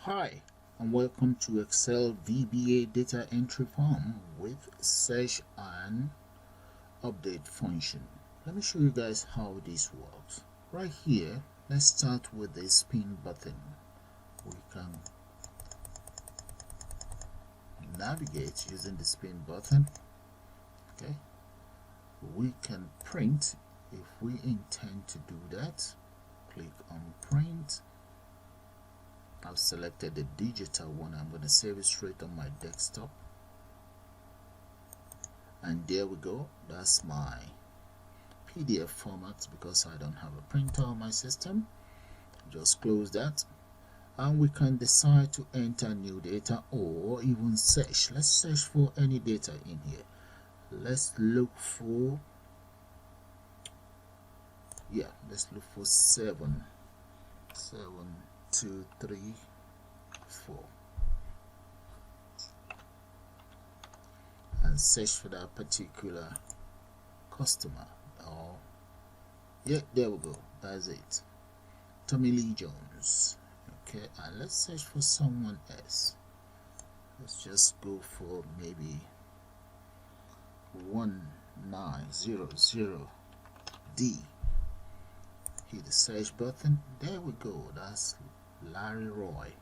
Hi, and welcome to Excel VBA data entry form with search and update function. Let me show you guys how this works. Right here, let's start with the spin button. We can navigate using the spin button. Okay, we can print if we intend to do that. Click on print. I've selected the digital one. I'm going to save it straight on my desktop, and there we go. That's my PDF format because I don't have a printer on my system. Just close that, and we can decide to enter new data or even search. Let's search for any data in here. Let's look for let's look for 7 2 3 4 and search for that particular customer. Or there we go, that's it, Tommy Lee Jones. Okay, and let's search for someone else. Let's just go for maybe 1900D. Hit the search button. There we go, that's Larry Roy.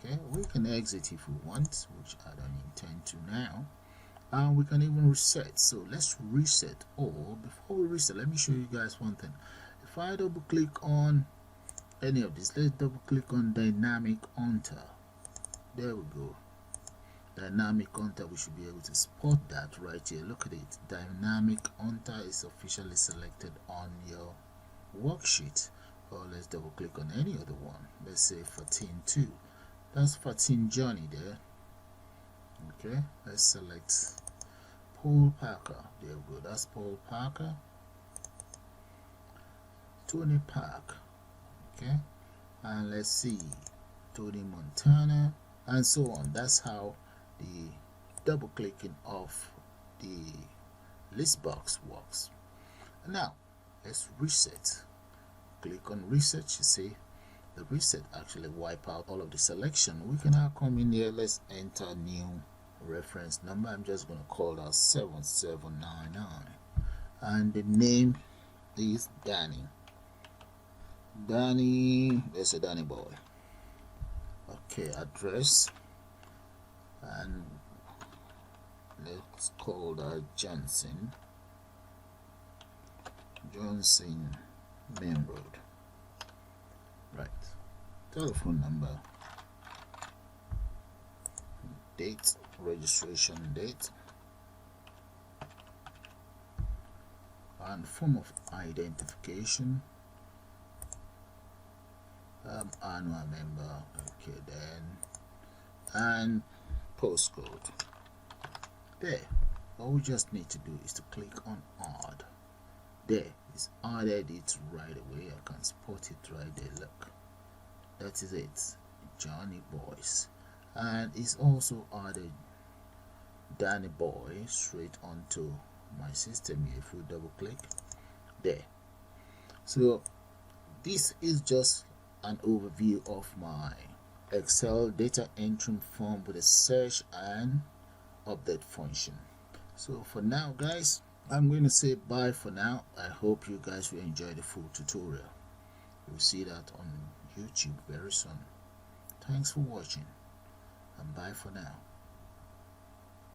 Okay, we can exit if we want, which I don't intend to now, and we can even reset. So let's reset. Or before we reset, let me show you guys one thing. If I double click on any of this, let's double click on dynamic enter. There we go, dynamic enter. We should be able to spot that right here. Look at it, dynamic enter is officially selected on your worksheet. Or let's double click on any other one. Let's say 14.2. That's 14 Johnny there. Okay, let's select Paul Parker. There we go, that's Paul Parker. Tony Park. Okay, and let's see, Tony Montana, and so on. That's how the double clicking of the list box works. Now let's reset. Click on reset. You see the reset actually wipe out all of the selection. We can now come in here. Let's enter new reference number. I'm just going to call that 7799, and the name is Danny. There's a Danny boy. Okay, address, and let's call that Johnson Main Road. Right, telephone number, date, registration date, and form of identification, annual member. Okay, then, and postcode. There, all we just need to do is to click on add. There, it's added it right away. I can spot it right there. Look, that is it, Johnny Boys. And it's also added Danny Boy straight onto my system here. If we double click there, so this is just an overview of my Excel data entry form with a search and update function. So for now, guys, I'm going to say bye for now. I hope you guys will enjoy the full tutorial. You'll see that on YouTube very soon. Thanks for watching, and bye for now.